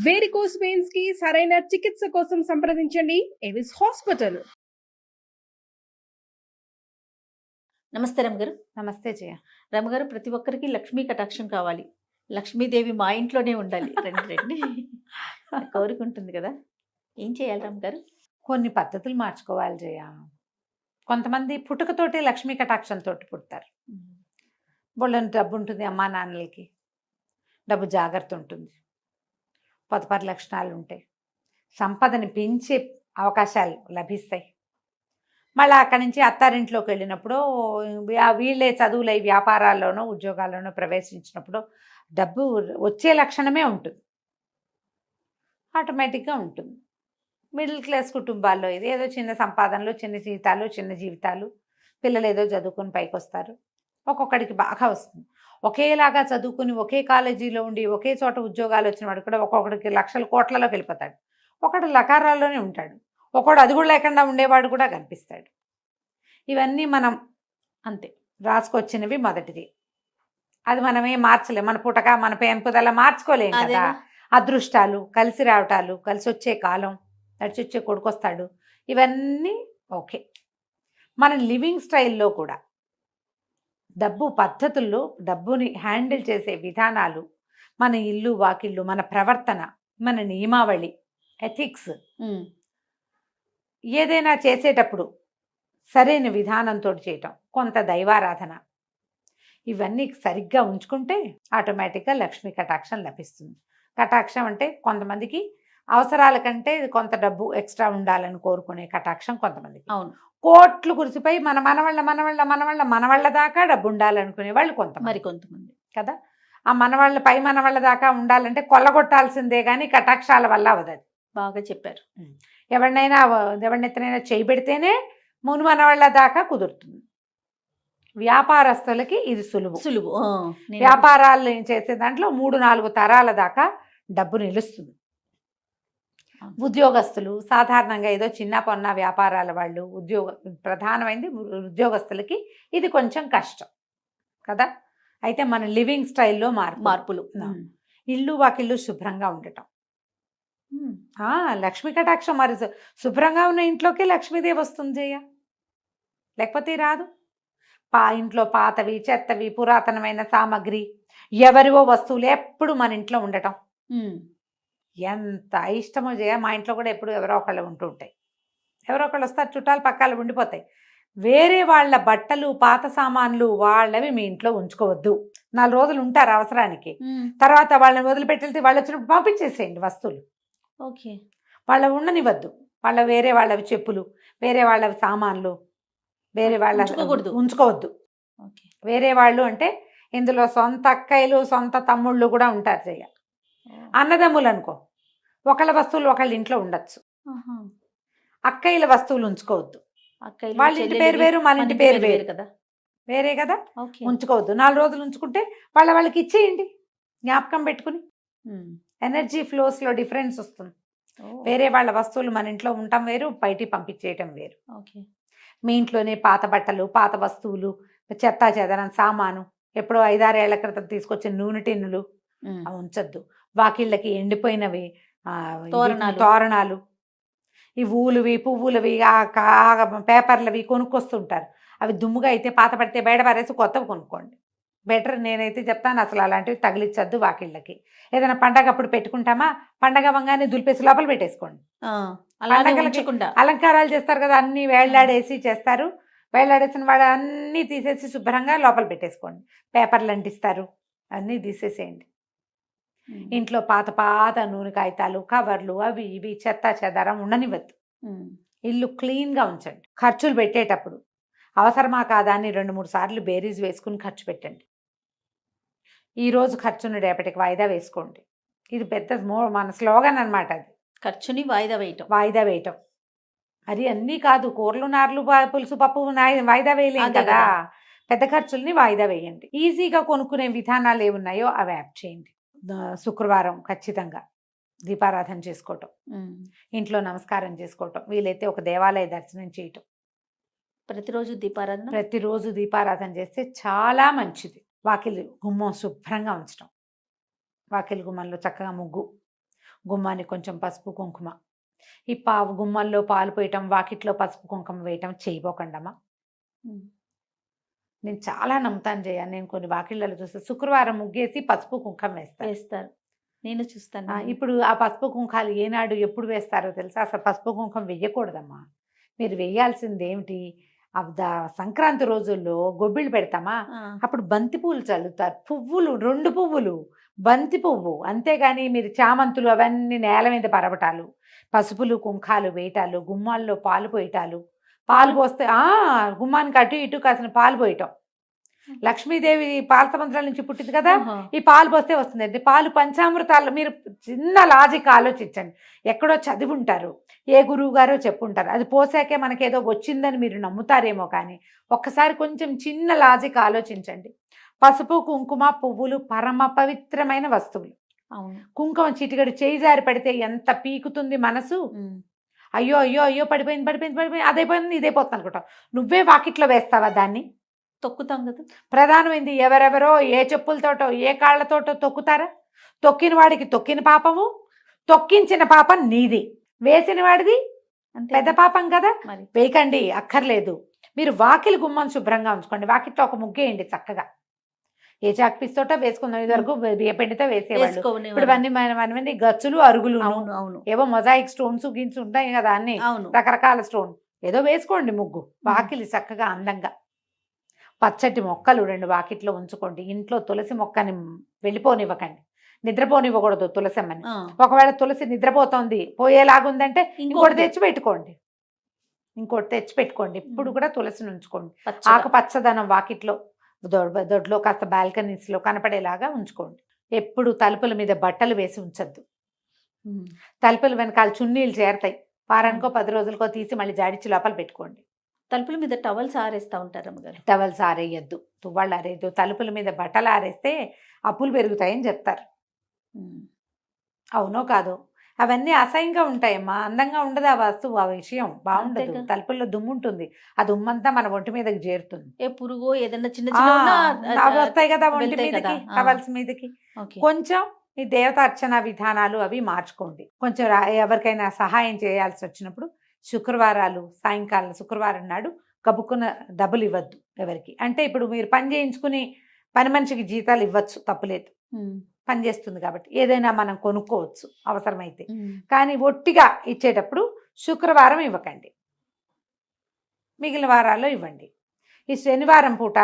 Varicose veins కి సరైన చికిత్స కోసం సంప్రదించండి ఎవిస్ హాస్పిటల్. నమస్తే రమగారు. నమస్తే జయ. రమగారు, ప్రతి ఒక్కరికి లక్ష్మీ కటాక్షం కావాలి, లక్ష్మీదేవి మా ఇంట్లోనే ఉండాలి రండి రండి కోరిక ఉంటుంది కదా, ఏం చేయాలి రమగారు? కొన్ని పద్ధతులు మార్చుకోవాలి జయ. కొంతమంది పుట్టుకతోటి లక్ష్మీ కటాక్షంతో పుడతారు. బోళ్ళని డబ్బు ఉంటుంది, అమ్మా నాన్నలకి డబ్బు జాగ్రత్త ఉంటుంది, పొతపరి లక్షణాలు ఉంటాయి, సంపదని పెంచే అవకాశాలు లభిస్తాయి. మళ్ళీ అక్కడి నుంచి అత్తారింట్లోకి వెళ్ళినప్పుడు వీళ్ళే చదువులై వ్యాపారాల్లోనో ఉద్యోగాల్లోనో ప్రవేశించినప్పుడు డబ్బు వచ్చే లక్షణమే ఉంటుంది, ఆటోమేటిక్గా ఉంటుంది. మిడిల్ క్లాస్ కుటుంబాల్లో ఇది ఏదో చిన్న సంపాదనలు, చిన్న జీతాలు, చిన్న జీవితాలు, పిల్లలు ఏదో చదువుకొని పైకి వస్తారు. ఒక్కొక్కడికి బాగా వస్తుంది. ఒకేలాగా చదువుకుని ఒకే కాలేజీలో ఉండి ఒకే చోట ఉద్యోగాలు వచ్చిన వాడు కూడా ఒక్కొక్కడికి లక్షల కోట్లలోకి వెళ్ళిపోతాడు. ఒకడు లకారాల్లోనే ఉంటాడు, ఒకడు అది కూడా లేకుండా ఉండేవాడు కూడా కనిపిస్తాడు. ఇవన్నీ మనం అంతే రాసుకొచ్చినవి. మొదటిది అది మనమే మార్చలేం, మన పుటక మన పెంపుదల మార్చుకోలేం కదా. అదృష్టాలు, కలిసి రావటాలు, కలిసి వచ్చే కాలం, నడిచి వచ్చే కొడుకొస్తాడు, ఇవన్నీ ఓకే. మన లివింగ్ స్టైల్లో కూడా డబ్బు పద్ధతుల్లో, డబ్బుని హ్యాండిల్ చేసే విధానాలు, మన ఇల్లు వాకిళ్ళు, మన ప్రవర్తన, మన నియమావళి, ఎథిక్స్, ఏదైనా చేసేటప్పుడు సరైన విధానంతో చేయటం, కొంత దైవారాధన, ఇవన్నీ సరిగ్గా ఉంచుకుంటే ఆటోమేటిక్గా లక్ష్మీ కటాక్షం లభిస్తుంది. కటాక్షం అంటే కొంతమందికి అవసరాల కంటే కొంత డబ్బు ఎక్స్ట్రా ఉండాలని కోరుకునే కటాక్షం కొంతమందికి. అవును, కోట్లు కురిసిపోయి మన మనవాళ్ళ దాకా డబ్బు ఉండాలనుకునే వాళ్ళు కొంతమంది కదా. ఆ మనవాళ్ళ దాకా ఉండాలంటే కొల్లగొట్టాల్సిందే కానీ కటాక్షాల వల్ల అవదు. బాగా చెప్పారు. ఎవరినెత్తనైనా చేయబెడితేనే మును మనవాళ్ళ దాకా కుదురుతుంది. వ్యాపారస్తులకి ఇది సులువు. వ్యాపారాలు చేసే దాంట్లో 3-4 తరాల దాకా డబ్బు నిలుస్తుంది. ఉద్యోగస్తులు సాధారణంగా ఏదో చిన్న పొన్న వ్యాపారాల వాళ్ళు, ప్రధానమైనది ఉద్యోగస్తులకి ఇది కొంచెం కష్టం కదా. అయితే మన లివింగ్ స్టైల్లో మార్పులు, ఇల్లు వాకిళ్ళు శుభ్రంగా ఉండటం, లక్ష్మీ కటాక్షం. మరి శుభ్రంగా ఉన్న ఇంట్లోకి లక్ష్మీదేవి వస్తుంది జయ, లేకపోతే రాదు. ఇంట్లో పాతవి, చెత్తవి, పురాతనమైన సామాగ్రి, ఎవరివో వస్తువులు ఎప్పుడు మన ఇంట్లో ఉండటం ఎంత ఇష్టమో జయ. మా ఇంట్లో కూడా ఎప్పుడు ఎవరో ఒకళ్ళు ఉంటూ ఉంటాయి. ఎవరో ఒకళ్ళు వస్తారు, చుట్టాలు పక్కాలు ఉండిపోతాయి. వేరే వాళ్ళ బట్టలు, పాత సామాన్లు వాళ్ళవి మీ ఇంట్లో ఉంచుకోవద్దు. 4 రోజులు ఉంటారు అవసరానికి, తర్వాత వాళ్ళని వదిలిపెట్టి వాళ్ళు వచ్చినప్పుడు పంపించేసేయండి వస్తువులు. ఓకే, వాళ్ళ ఉండనివ్వద్దు. వేరే వాళ్ళవి చెప్పులు, వేరే వాళ్ళవి సామాన్లు, వేరే వాళ్ళ ఉంచుకోవద్దు. వేరే వాళ్ళు అంటే ఇందులో సొంత అక్కయ్యలు, సొంత తమ్ముళ్ళు కూడా ఉంటారు జయ. అన్నదమ్ములు అనుకో, ఒకళ్ళ వస్తువులు ఒకళ్ళ ఇంట్లో ఉండొచ్చు. అక్కయ్యల వస్తువులు ఉంచుకోవద్దు. వాళ్ళ ఇంటి పేరు వేరు, మన ఇంటి పేరు వేరు కదా, వేరే కదా, ఉంచుకోవద్దు. 4 రోజులు ఉంచుకుంటే వాళ్ళకి ఇచ్చేయండి, జ్ఞాపకం పెట్టుకుని. ఎనర్జీ ఫ్లోస్లో డిఫరెన్స్ వస్తుంది. వేరే వాళ్ళ వస్తువులు మన ఇంట్లో ఉండటం వేరు, బయటికి పంపించేయటం వేరు. మీ ఇంట్లోనే పాత బట్టలు, పాత వస్తువులు, చెత్తా చెదరం సామాను, ఎప్పుడో 5-6 ఏళ్ల క్రితం తీసుకొచ్చిన నూనె టిన్నులు అవి ఉంచద్దు. వాకిళ్ళకి ఎండిపోయినవి తోరణాలు, ఈ ఊలువి, పువ్వులవి, పేపర్లవి కొనుక్కొస్తుంటారు. అవి దుమ్ముగా అయితే పాత పడితే బయట పారేసి కొత్తవి కొనుక్కోండి బెటర్. నేనైతే చెప్తాను, అసలు అలాంటివి తగిలించద్దు వాకిళ్ళకి. ఏదైనా పండగ అప్పుడు పెట్టుకుంటామా, పండగ వంగానే దులిపేసి లోపల పెట్టేసుకోండి. అలంకారాలు చేస్తారు కదా, అన్ని వేళ్లాడేసి చేస్తారు. వేళ్లాడేసిన వాడు అన్నీ తీసేసి శుభ్రంగా లోపల పెట్టేసుకోండి. పేపర్లు అంటిస్తారు, అన్నీ తీసేసేయండి. ఇంట్లో పాత నూనె కాగితాలు, కవర్లు, అవి ఇవి చెత్త చెదారం ఉండనివ్వద్దు. ఇల్లు క్లీన్గా ఉంచండి. ఖర్చులు పెట్టేటప్పుడు అవసరమా కాదా అని 2-3 సార్లు బేరీజ్ వేసుకుని ఖర్చు పెట్టండి. ఈరోజు ఖర్చును రేపటికి వాయిదా వేసుకోండి. ఇది పెద్ద మన స్లోగన్ అనమాట. అది ఖర్చుని వాయిదా వేయటం. అది అన్నీ కాదు, కూరలు, నార్లు, పులుసు, పప్పు వాయిదా వేయలేం కదా. పెద్ద ఖర్చుల్ని వాయిదా వేయండి. ఈజీగా కొనుక్కునే విధానాలు ఏమున్నాయో అవి యాప్ చేయండి. శుక్రవారం ఖచ్చితంగా దీపారాధన చేసుకోవటం, ఇంట్లో నమస్కారం చేసుకోవటం, వీలైతే ఒక దేవాలయ దర్శనం చేయటం. ప్రతిరోజు దీపారాధన చేస్తే చాలా మంచిది. వాకిలి గుమ్మం శుభ్రంగా ఉంచడం, వాకిలి గుమ్మంలో చక్కగా ముగ్గు, గుమ్మానికి కొంచెం పసుపు కుంకుమ. ఈ గుమ్మంలో పాలు పోయటం, వాకిట్లో పసుపు కుంకుమ వేయటం చేయబోకండమ్మా. నేను చాలా నమ్ముతాను జయ. నేను కొన్ని వాకిళ్ళలో చూస్తే శుక్రవారం ముగ్గేసి పసుపు కుంకుమ వేస్తారు. నేను చూస్తాను. ఇప్పుడు ఆ పసుపు కుంకాలు ఏనాడు ఎప్పుడు వేస్తారో తెలుసా? అసలు పసుపు కుంకుమ వెయ్యకూడదమ్మా. మీరు వేయాల్సింది ఏమిటి? సంక్రాంతి రోజుల్లో గొబ్బిళ్ళు పెడతామా, అప్పుడు బంతి పువ్వులు చల్లుతారు. పువ్వులు 2 పువ్వులు, బంతి పువ్వు. అంతేగాని మీరు చామంతులు అవన్నీ నేల మీద పరవటాలు, పసుపులు కుంకాలు వేయటాలు, గుమ్మాల్లో పాలు పోయటాలు. పాలు పోస్తే గుమ్మానికి అటు ఇటు కాసిన పాలు పోయటం. లక్ష్మీదేవి పాల సముద్రాల నుంచి పుట్టింది కదా, ఈ పాలు పోస్తే వస్తుంది. పాలు పంచామృతాలు. మీరు చిన్న లాజిక్ ఆలోచించండి. ఎక్కడో చదివి ఉంటారు, ఏ గురువు గారో చెప్పుంటారు, అది పోసాకే మనకేదో వచ్చిందని మీరు నమ్ముతారేమో. కానీ ఒక్కసారి కొంచెం చిన్న లాజిక్ ఆలోచించండి. పసుపు కుంకుమ పువ్వులు పరమ పవిత్రమైన వస్తువులు. కుంకుమ చిటికడు చేయి జారి పడితే ఎంత పీకుతుంది మనసు. అయ్యో అయ్యో అయ్యో పడిపోయింది, అదైపోయింది ఇదైపోతుంది అనుకుంటావు. నువ్వే వాకిట్లో వేస్తావా దాన్ని? తొక్కుతాం కదా. ప్రధానమైంది ఎవరెవరో ఏ చెప్పులతోటో ఏ కాళ్లతోటో తొక్కుతారా? తొక్కిన వాడికి తొక్కిన పాపము, తొక్కించిన పాపం నీది, వేసిన వాడిది పెద్ద పాపం కదా. వేయకండి, అక్కర్లేదు. మీరు వాకిలి గుమ్మం శుభ్రంగా ఉంచుకోండి. వాకిట్లో ఒక ముగ్గేయండి చక్కగా. ఏ చాక్పీస్తోటో వేసుకుందాం. ఇది వరకు బియ్యపిండితో వేసేవాళ్ళు. ఇప్పుడు మనమంది గచ్చులు అరుగులు, ఏవో మొజాయిక్ స్టోన్స్ గిన్స్ ఉంటాయి కదా, అన్ని రకరకాల స్టోన్. ఏదో వేసుకోండి ముగ్గు. వాకిలి చక్కగా అందంగా. పచ్చటి మొక్కలు 2 వాకిట్లో ఉంచుకోండి. ఇంట్లో తులసి మొక్కని వెళ్ళిపోనివ్వకండి, నిద్రపోనివ్వకూడదు తులసమ్మని. ఒకవేళ తులసి నిద్రపోతోంది, పోయేలాగుందంటే ఇంకోటి తెచ్చి పెట్టుకోండి. ఇప్పుడు కూడా తులసిని ఉంచుకోండి. ఆకుపచ్చదనం వాకిట్లో, దొడ్లో కాస్త బాల్కనీస్లో కనపడేలాగా ఉంచుకోండి. ఎప్పుడు తలుపుల మీద బట్టలు వేసి ఉంచద్దు. తలుపుల వెనకాల చున్నీలు చేరతాయి. వారానికో 10 రోజులకో తీసి మళ్ళీ జాడిచ్చి లోపల పెట్టుకోండి. తలుపుల మీద టవల్స్ ఆరేస్తా ఉంటారు అమ్మగారు. టవల్స్ ఆరేయద్దు, తువ్వాళ్ళు ఆరేయద్దు. తలుపుల మీద బట్టలు ఆరేస్తే అప్పులు పెరుగుతాయని చెప్తారు. అవునో కాదు? అవన్నీ అసహ్యంగా ఉంటాయమ్మా. అందంగా ఉండదు ఆ వస్తువు, ఆ విషయం బాగుండదు. తలుపుల్లో దుమ్ము ఉంటుంది, ఆ దుమ్మంతా మన ఒంటి మీదకి చేరుతుంది. ఏ పురుగు ఏదన్నా చిన్న అవి వస్తాయి కదా ఒంటి మీదకి, టవల్స్ మీదకి. కొంచెం ఈ దేవత అర్చన విధానాలు అవి మార్చుకోండి. కొంచెం ఎవరికైనా సహాయం చేయాల్సి వచ్చినప్పుడు శుక్రవారాలు సాయంకాలం, శుక్రవారం నాడు కబుక్కున్న డబ్బులు ఇవ్వద్దు ఎవరికి. అంటే ఇప్పుడు మీరు పని చేయించుకుని పని మనిషికి జీతాలు ఇవ్వచ్చు, తప్పులేదు, పని చేస్తుంది కాబట్టి ఏదైనా మనం కొనుక్కోవచ్చు అవసరమైతే. కానీ ఒట్టిగా ఇచ్చేటప్పుడు శుక్రవారం ఇవ్వకండి, మిగిలిన వారాల్లో ఇవ్వండి. ఈ శనివారం పూట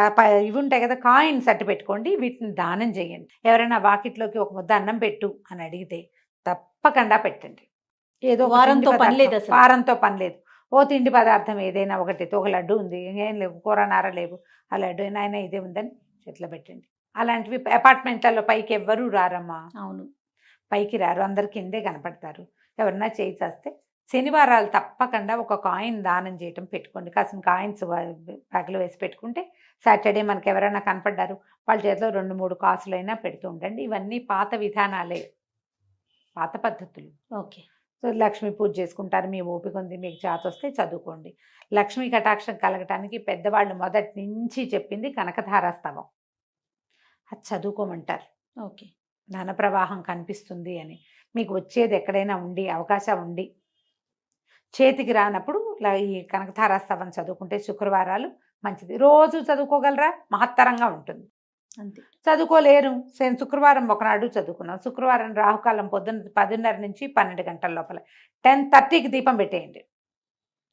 ఇవి ఉంటాయి కదా, కాయిన్స్ అట్టు పెట్టుకోండి, వీటిని దానం చేయండి. ఎవరైనా వాకిట్లోకి ఒక ముద్ద అన్నం పెట్టు అని అడిగితే తప్పకుండా పెట్టండి. ఏదో వారంతో పని లేదు, ఓ తిండి పదార్థం ఏదైనా ఒకటి. ఒక లడ్డు ఉంది, ఏం లేవు, కూరనార లేవు, ఆ లడ్డు అయినా ఇదే ఉందని చేతిలో పెట్టండి. అలాంటివి అపార్ట్మెంట్లలో పైకి ఎవ్వరూ రారమ్మా. అవును, పైకి రారు, అందరు కిందే కనపడతారు. ఎవరన్నా చేయి చేస్తే శనివారాలు తప్పకుండా ఒక కాయిన్ దానం చేయటం పెట్టుకోండి. కాసిన కాయిన్స్ బ్యాగ్లో వేసి పెట్టుకుంటే సాటర్డే మనకి ఎవరైనా కనపడ్డారు, వాళ్ళ చేతిలో 2-3 కాసులైనా పెడుతూ ఉండండి. ఇవన్నీ పాత విధానాలే, పాత పద్ధతులు. ఓకే. సో లక్ష్మీ పూజ చేసుకుంటారు. మీ ఓపిక ఉంది, మీకు చేత వస్తే చదువుకోండి. లక్ష్మీ కటాక్షం కలగటానికి పెద్దవాళ్ళు మొదటి నుంచి చెప్పింది కనకధారాస్తవం, అది చదువుకోమంటారు. ఓకే. ధన ప్రవాహం కనిపిస్తుంది అని. మీకు వచ్చేది ఎక్కడైనా ఉండి అవకాశం ఉండి చేతికి రానప్పుడు ఈ కనకధారాస్తవం చదువుకుంటే శుక్రవారాలు మంచిది. రోజు చదువుకోగలరా? మహత్తరంగా ఉంటుంది. అంతే. చదువుకోలేరు, శుక్రవారం ఒకనాడు చదువుకున్నాం. శుక్రవారం రాహుకాలం పొద్దున్న 10:30 నుంచి 12 గంటల లోపల 10:30కి దీపం పెట్టేయండి.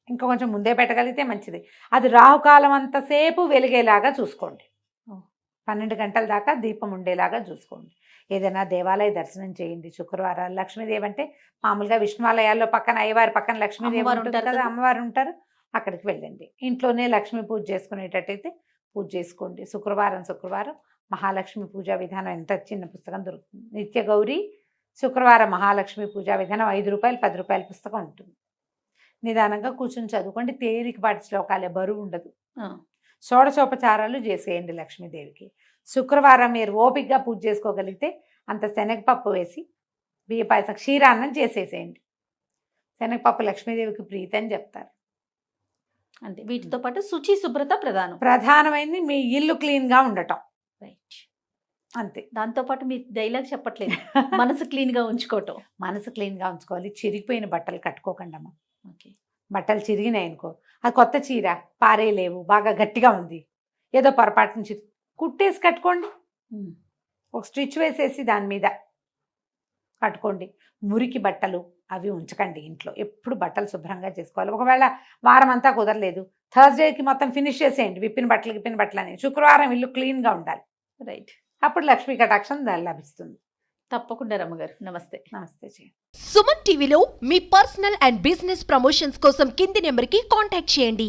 ఇంకా కొంచెం ముందే పెట్టగలిగితే మంచిది. అది రాహుకాలం అంతసేపు వెలిగేలాగా చూసుకోండి. 12 గంటల దాకా దీపం ఉండేలాగా చూసుకోండి. ఏదైనా దేవాలయ దర్శనం చేయండి శుక్రవారాలు. లక్ష్మీదేవి అంటే మామూలుగా విష్ణువాలయాల్లో పక్కన అయ్యవారి పక్కన లక్ష్మీదేవి ఉంటుంది కదా, అమ్మవారు ఉంటారు, అక్కడికి వెళ్ళండి. ఇంట్లోనే లక్ష్మీ పూజ చేసుకునేటట్టయితే పూజ చేసుకోండి. శుక్రవారం మహాలక్ష్మి పూజా విధానం, ఎంత చిన్న పుస్తకం దొరుకుతుంది. నిత్య గౌరీ శుక్రవారం మహాలక్ష్మి పూజా విధానం, 5 రూపాయలు 10 రూపాయల పుస్తకం ఉంటుంది. నిదానంగా కూర్చొని చదువుకోండి. తేలికపాటి శ్లోకాలే, బరువు ఉండదు. షోడశోపచారాలు చేసేయండి లక్ష్మీదేవికి. శుక్రవారం మీరు ఓపికగా పూజ చేసుకోగలిగితే అంత శనగపప్పు వేసి బియ్య పాయసం, క్షీరాన్నం చేసేసేయండి. శనగపప్పు లక్ష్మీదేవికి ప్రీతి అని చెప్తారు. అంతే. వీటితో పాటు శుచి శుభ్రత ప్రధానమైంది. మీ ఇల్లు క్లీన్గా ఉండటం. రైట్. అంతే. దాంతోపాటు మీ డైలాగ్ చెప్పట్లేదు, మనసు క్లీన్గా ఉంచుకోవటం. మనసు క్లీన్గా ఉంచుకోవాలి. చిరిగిపోయిన బట్టలు కట్టుకోకండమ్మా. ఓకే. బట్టలు చిరిగినాయి అనుకో, అది కొత్త చీర పారేయలేవు, బాగా గట్టిగా ఉంది, ఏదో పొరపాటు నుంచి కుట్టేసి కట్టుకోండి. ఒక స్టిచ్ వేసేసి దాని మీద కట్టుకోండి. మురికి బట్టలు అవి ఉంచకండి ఇంట్లో. ఎప్పుడు బట్టలు శుభ్రంగా చేసుకోవాలి. ఒకవేళ వారం అంతా కుదరలేదు, థర్స్డేకి మొత్తం ఫినిష్ చేసేయండి. విప్పిన బట్టలు అని. శుక్రవారం ఇల్లు క్లీన్గా ఉండాలి. రైట్. అప్పుడు లక్ష్మీ కటాక్షం లభిస్తుంది. తప్పకుండా రమ్మగారు. నమస్తే. నమస్తే చేయండి. సుమన్ టీవీలో మీ పర్సనల్ అండ్ బిజినెస్ ప్రమోషన్స్ కోసం కింది నెంబర్కి కాంటాక్ట్ చేయండి.